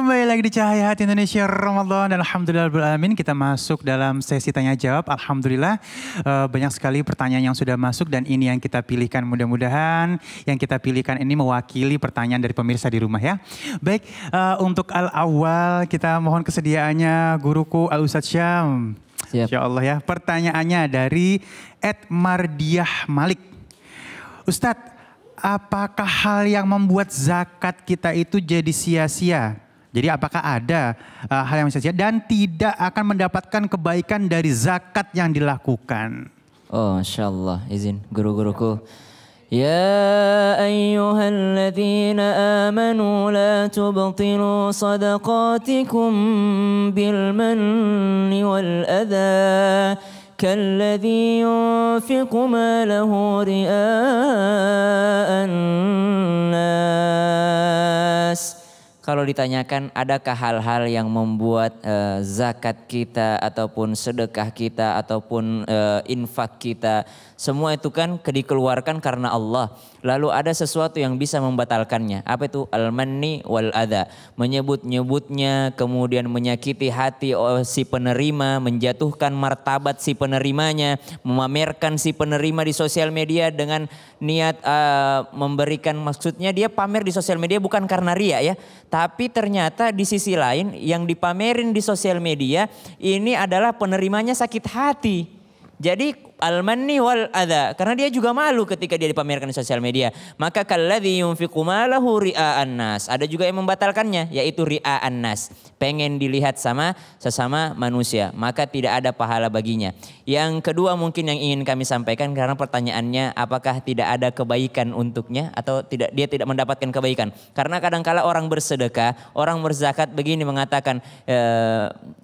Kembali lagi di Cahaya Hati Indonesia Ramadan dan Alhamdulillahirrahmanirrahim kita masuk dalam sesi tanya jawab. Alhamdulillah banyak sekali pertanyaan yang sudah masuk dan ini yang kita pilihkan, mudah-mudahan yang kita pilihkan ini mewakili pertanyaan dari pemirsa di rumah ya. Baik, untuk al-awwal kita mohon kesediaannya guruku Al-Ustadz Syam. Insya Allah ya. Pertanyaannya dari Ed Mardiah Malik. Ustadz, apakah hal yang membuat zakat kita itu jadi sia-sia? Jadi apakah ada hal yang sia-sia dan tidak akan mendapatkan kebaikan dari zakat yang dilakukan? Oh, Masya Allah, izin guru-guruku. Ya ayyuhalladzina amanu la tubtilu sadaqatikum bil manni wal adha kalladzi yunfiqu malahu ria'an nas. Kalau ditanyakan adakah hal-hal yang membuat zakat kita ataupun sedekah kita ataupun infak kita, semua itu kan dikeluarkan karena Allah. Lalu ada sesuatu yang bisa membatalkannya. Apa itu? Al-manni wal adha. Menyebut-nyebutnya, kemudian menyakiti hati si penerima, menjatuhkan martabat si penerimanya, memamerkan si penerima di sosial media dengan niat memberikan, maksudnya dia pamer di sosial media bukan karena ria ya. Tapi ternyata di sisi lain yang dipamerin di sosial media ini adalah penerimanya sakit hati. Jadi al-manni wal adha, karena dia juga malu ketika dia dipamerkan di sosial media. Maka kalladzi yunfiqu malahu ria'an nas. Ada juga yang membatalkannya, yaitu ria'an nas. Pengen dilihat sama sesama manusia, maka tidak ada pahala baginya. Yang kedua mungkin yang ingin kami sampaikan, karena pertanyaannya apakah tidak ada kebaikan untuknya atau tidak, dia tidak mendapatkan kebaikan. Karena kadangkala orang bersedekah, orang berzakat begini mengatakan,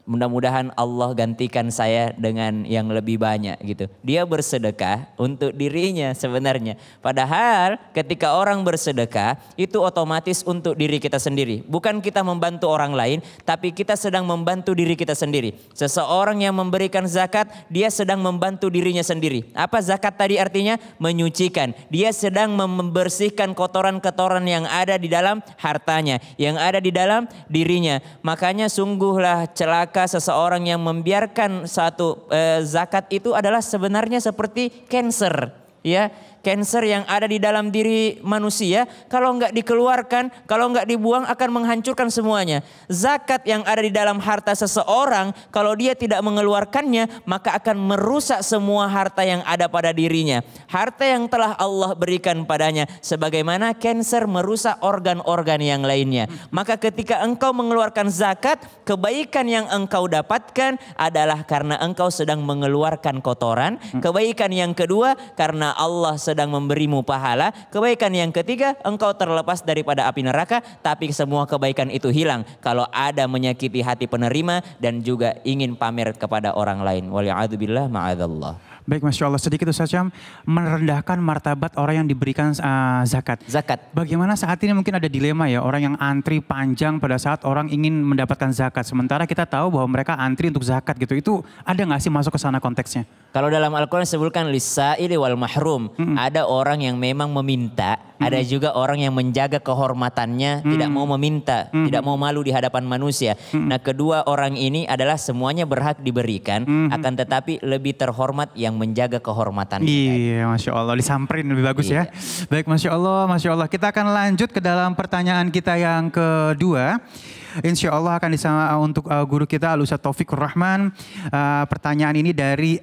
mudah-mudahan Allah gantikan saya dengan yang lebih banyak gitu. Dia bersedekah untuk dirinya sebenarnya. Padahal ketika orang bersedekah itu otomatis untuk diri kita sendiri. Bukan kita membantu orang lain, tapi kita sedang membantu diri kita sendiri. Seseorang yang memberikan zakat, dia sedang membantu dirinya sendiri. Apa zakat tadi artinya? Menyucikan. Dia sedang membersihkan kotoran-kotoran yang ada di dalam hartanya, yang ada di dalam dirinya. Makanya sungguhlah celaka seseorang yang membiarkan satu zakat itu adalah sebenarnya seperti cancer, ya. Cancer yang ada di dalam diri manusia, kalau nggak dikeluarkan, kalau nggak dibuang akan menghancurkan semuanya. Zakat yang ada di dalam harta seseorang, kalau dia tidak mengeluarkannya, maka akan merusak semua harta yang ada pada dirinya. Harta yang telah Allah berikan padanya, sebagaimana cancer merusak organ-organ yang lainnya. Maka ketika engkau mengeluarkan zakat, kebaikan yang engkau dapatkan adalah karena engkau sedang mengeluarkan kotoran. Kebaikan yang kedua, karena Allah sedang memberimu pahala. Kebaikan yang ketiga, engkau terlepas daripada api neraka. Tapi semua kebaikan itu hilang kalau ada menyakiti hati penerima dan juga ingin pamer kepada orang lain. Waliya'adzubillah ma'adzallah. Baik, Masya Allah, sedikit Ustaz Syam merendahkan martabat orang yang diberikan zakat. Bagaimana saat ini mungkin ada dilema ya, orang yang antri panjang pada saat orang ingin mendapatkan zakat. Sementara kita tahu bahwa mereka antri untuk zakat gitu. Itu ada nggak sih masuk ke sana konteksnya? Kalau dalam Al-Quran disebutkan lisa'ili wal mahrum. Ada orang yang memang meminta, ada juga orang yang menjaga kehormatannya, tidak mau meminta, tidak mau malu di hadapan manusia. Nah, kedua orang ini adalah semuanya berhak diberikan, akan tetapi lebih terhormat yang menjaga kehormatan. Iya, Masya Allah, disamperin lebih bagus ya. Baik, Masya Allah, Masya Allah. Kita akan lanjut ke dalam pertanyaan kita yang kedua. Insya Allah akan untuk guru kita Al-Ustadz Taufikur Rahman. Pertanyaan ini dari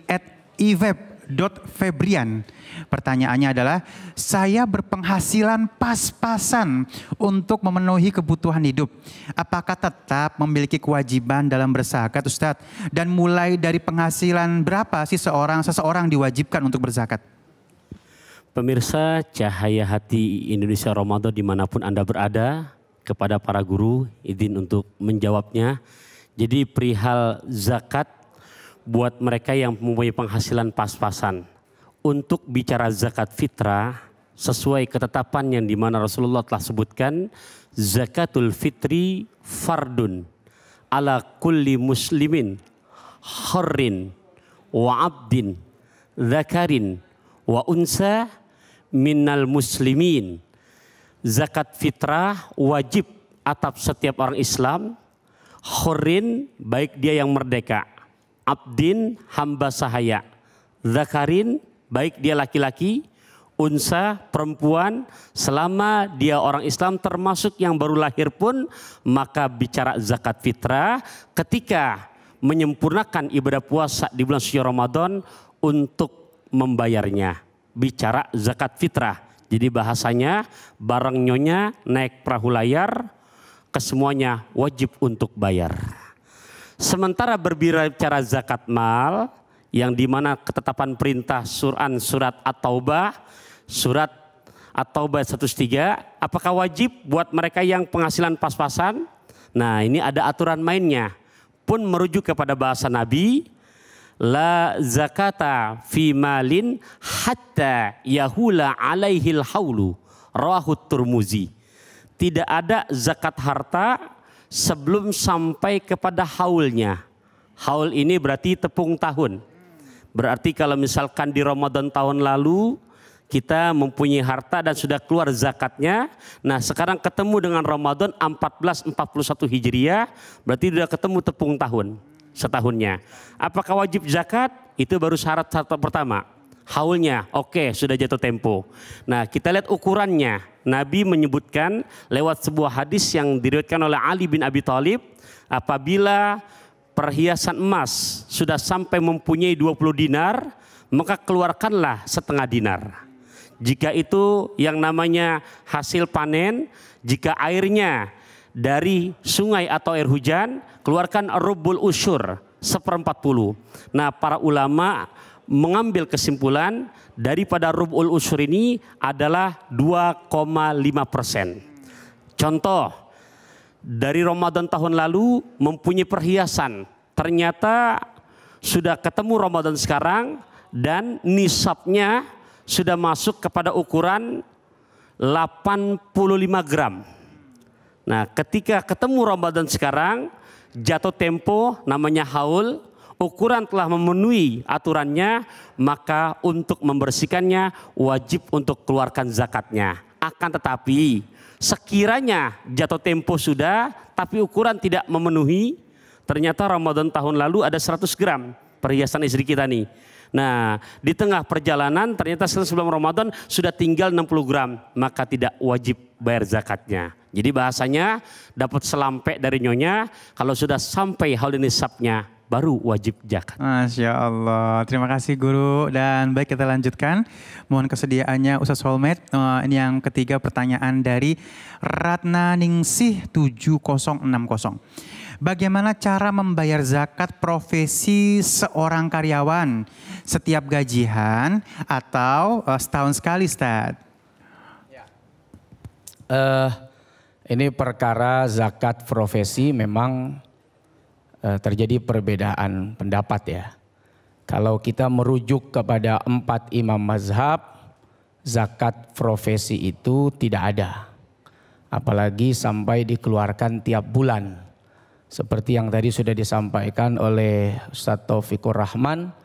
@iveb.febrian. Pertanyaannya adalah, saya berpenghasilan pas-pasan untuk memenuhi kebutuhan hidup. Apakah tetap memiliki kewajiban dalam berzakat, Ustadz? Dan mulai dari penghasilan berapa sih seseorang diwajibkan untuk berzakat? Pemirsa Cahaya Hati Indonesia Ramadan dimanapun Anda berada, kepada para guru izin untuk menjawabnya. Jadi perihal zakat buat mereka yang mempunyai penghasilan pas-pasan. Untuk bicara zakat fitrah sesuai ketetapan yang dimana Rasulullah telah sebutkan, zakatul fitri fardun ala kulli muslimin harrin wa abdin zakarin wa unsa minnal muslimin. Zakat fitrah wajib atap setiap orang Islam, hurrin baik dia yang merdeka, abdin hamba sahaya, zakarin baik dia laki-laki, unsa perempuan, selama dia orang Islam termasuk yang baru lahir pun, maka bicara zakat fitrah ketika menyempurnakan ibadah puasa di bulan suci Ramadan untuk membayarnya. Bicara zakat fitrah. Jadi bahasanya barang nyonya naik perahu layar, kesemuanya wajib untuk bayar. Sementara berbicara zakat mal, yang dimana ketetapan perintah surat At-Taubah, surat At-Taubah 103, apakah wajib buat mereka yang penghasilan pas-pasan? Nah, ini ada aturan mainnya. Pun merujuk kepada bahasa Nabi, la zakata fi malin hatta yahula alaihil haulu, rawahu Tirmizi. Tidak ada zakat harta sebelum sampai kepada haulnya. Haul ini berarti tepung tahun. Berarti kalau misalkan di Ramadan tahun lalu kita mempunyai harta dan sudah keluar zakatnya. Nah sekarang ketemu dengan Ramadan 1441 Hijriah, berarti sudah ketemu tepung tahun setahunnya. Apakah wajib zakat? Itu baru syarat pertama. Haulnya, oke, sudah jatuh tempo. Nah kita lihat ukurannya. Nabi menyebutkan lewat sebuah hadis yang diriwayatkan oleh Ali bin Abi Thalib, apabila perhiasan emas sudah sampai mempunyai 20 dinar, maka keluarkanlah setengah dinar. Jika itu yang namanya hasil panen, jika airnya dari sungai atau air hujan, keluarkan rubul usyur, 1/40. Nah para ulama mengambil kesimpulan daripada rubul usyur ini adalah 2,5%. Contoh, dari Ramadan tahun lalu mempunyai perhiasan, ternyata sudah ketemu Ramadan sekarang dan nisabnya sudah masuk kepada ukuran 85 gram. Nah ketika ketemu Ramadan sekarang, jatuh tempo namanya haul, ukuran telah memenuhi aturannya, maka untuk membersihkannya wajib untuk keluarkan zakatnya. Akan tetapi sekiranya jatuh tempo sudah tapi ukuran tidak memenuhi, ternyata Ramadan tahun lalu ada 100 gram perhiasan istri kita nih. Nah di tengah perjalanan ternyata sebelum Ramadan sudah tinggal 60 gram, maka tidak wajib bayar zakatnya. Jadi bahasanya dapat selampe dari nyonya, kalau sudah sampai haul nisabnya baru wajib zakat. Masya Allah, terima kasih guru. Dan baik kita lanjutkan. Mohon kesediaannya Ustaz Holmed. Ini yang ketiga pertanyaan dari Ratna Ningsih 7060. Bagaimana cara membayar zakat profesi seorang karyawan setiap gajian atau setahun sekali, Ustaz? Ini perkara zakat profesi memang terjadi perbedaan pendapat ya. Kalau kita merujuk kepada 4 imam mazhab, zakat profesi itu tidak ada. Apalagi sampai dikeluarkan tiap bulan. Seperti yang tadi sudah disampaikan oleh Ustadz Taufikur Rahman,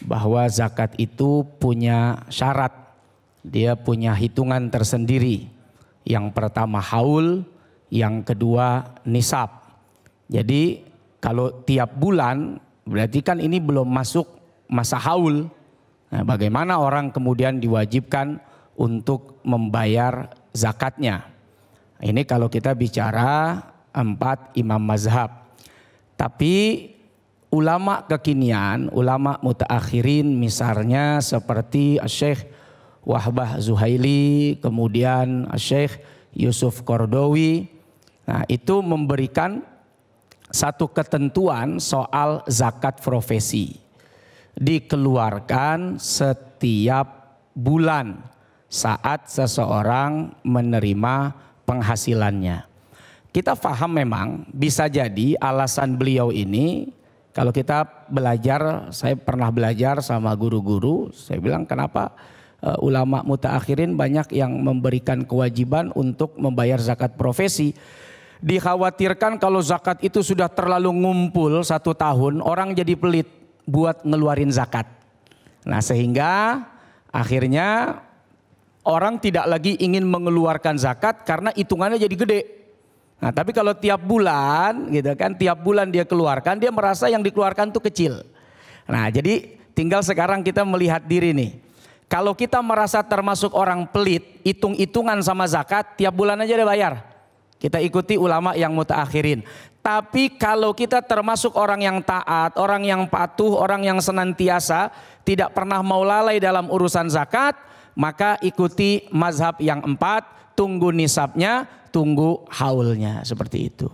bahwa zakat itu punya syarat. Dia punya hitungan tersendiri. Yang pertama haul, yang kedua nisab. Jadi kalau tiap bulan berarti kan ini belum masuk masa haul. Nah, bagaimana orang kemudian diwajibkan untuk membayar zakatnya? Ini kalau kita bicara 4 imam mazhab. Tapi ulama kekinian, ulama mutaakhirin misalnya seperti Syekh Wahbah Zuhaili, kemudian Syekh Yusuf Qardawi, nah itu memberikan satu ketentuan soal zakat profesi. Dikeluarkan setiap bulan saat seseorang menerima penghasilannya. Kita paham memang bisa jadi alasan beliau ini, kalau kita belajar, saya pernah belajar sama guru-guru, saya bilang kenapa ulama mutaakhirin banyak yang memberikan kewajiban untuk membayar zakat profesi. Dikhawatirkan kalau zakat itu sudah terlalu ngumpul 1 tahun, orang jadi pelit buat ngeluarin zakat. Nah sehingga akhirnya orang tidak lagi ingin mengeluarkan zakat karena hitungannya jadi gede. Nah, tapi kalau tiap bulan gitu kan, tiap bulan dia keluarkan, dia merasa yang dikeluarkan tuh kecil. Nah, jadi tinggal sekarang kita melihat diri nih. Kalau kita merasa termasuk orang pelit, hitung-hitungan sama zakat, tiap bulan aja dia bayar. Kita ikuti ulama yang mutaakhirin. Tapi kalau kita termasuk orang yang taat, orang yang patuh, orang yang senantiasa, tidak pernah mau lalai dalam urusan zakat, maka ikuti mazhab yang 4, tunggu nisabnya, tunggu haulnya, seperti itu.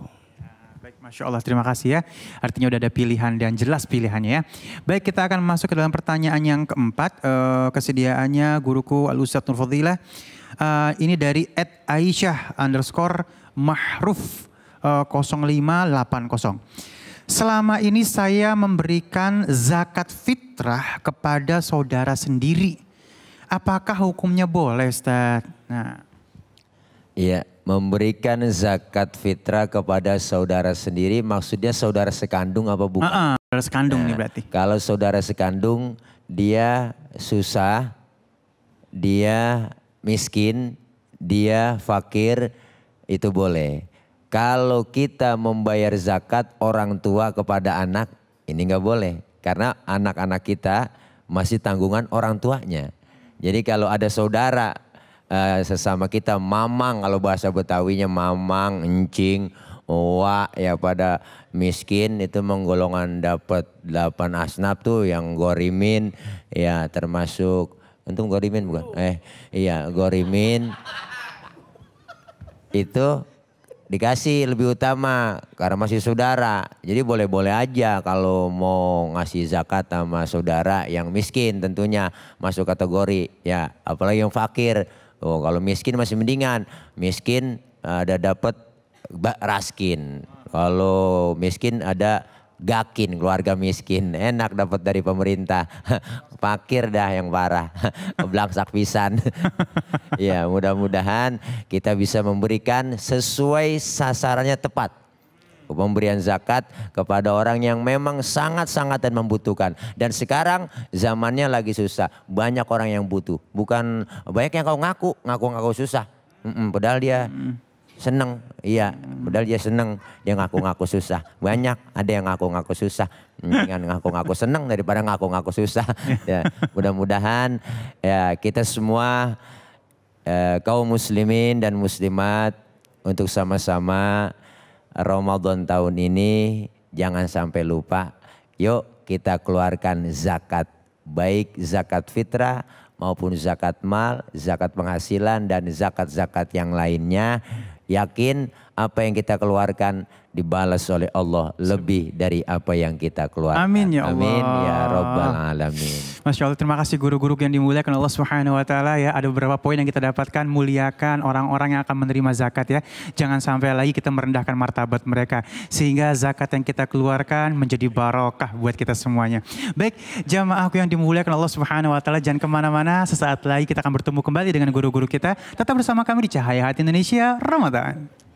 Baik, Masya Allah, terima kasih ya. Artinya udah ada pilihan dan jelas pilihannya ya. Baik, kita akan masuk ke dalam pertanyaan yang keempat. Kesediaannya guruku Al-Ustadz Nur Fadilah. Ini dari @aisyah_mahruf 0580. Selama ini saya memberikan zakat fitrah kepada saudara sendiri. Apakah hukumnya boleh, Ustaz? Nah, iya, memberikan zakat fitrah kepada saudara sendiri maksudnya saudara sekandung apa bukan? saudara sekandung nih berarti. Kalau saudara sekandung dia susah, dia miskin, dia fakir, itu boleh. Kalau kita membayar zakat orang tua kepada anak, ini nggak boleh. Karena anak-anak kita masih tanggungan orang tuanya. Jadi kalau ada saudara sesama kita mamang, kalau bahasa Betawinya mamang, encing, wak ya pada miskin itu menggolongan dapat 8 asnaf tuh yang gorimin ya termasuk, untung gorimin bukan? Iya gorimin itu dikasih lebih utama karena masih saudara. Jadi boleh-boleh aja kalau mau ngasih zakat sama saudara yang miskin tentunya masuk kategori ya, apalagi yang fakir. Oh, kalau miskin masih mendingan. Miskin ada dapat raskin. Kalau miskin ada gakin, keluarga miskin. Enak dapat dari pemerintah. Fakir dah yang parah. Belangsak pisan. Ya, mudah-mudahan kita bisa memberikan sesuai sasarannya tepat. Pemberian zakat kepada orang yang memang sangat-sangat dan membutuhkan. Dan sekarang zamannya lagi susah. Banyak orang yang butuh. Bukan banyak yang kau ngaku susah. Padahal dia seneng. Iya, padahal dia seneng. Dia ngaku-ngaku susah. Banyak ada yang ngaku-ngaku susah. Dengan ngaku-ngaku seneng daripada ngaku-ngaku susah. Ya, mudah-mudahan ya kita semua kaum muslimin dan muslimat untuk sama-sama Ramadan tahun ini jangan sampai lupa. Yuk kita keluarkan zakat. Baik zakat fitrah maupun zakat mal, zakat penghasilan dan zakat-zakat yang lainnya. Yakin apa yang kita keluarkan dibalas oleh Allah lebih dari apa yang kita keluarkan. Amin ya Allah. Amin ya Rabbal Alamin. Masya Allah, terima kasih guru-guru yang dimuliakan Allah Subhanahu Wa Taala ya. Ada beberapa poin yang kita dapatkan, muliakan orang-orang yang akan menerima zakat ya. Jangan sampai lagi kita merendahkan martabat mereka. Sehingga zakat yang kita keluarkan menjadi barokah buat kita semuanya. Baik, jamaahku yang dimuliakan Allah Subhanahu Wa Taala, jangan kemana-mana. Sesaat lagi kita akan bertemu kembali dengan guru-guru kita. Tetap bersama kami di Cahaya Hati Indonesia Ramadan.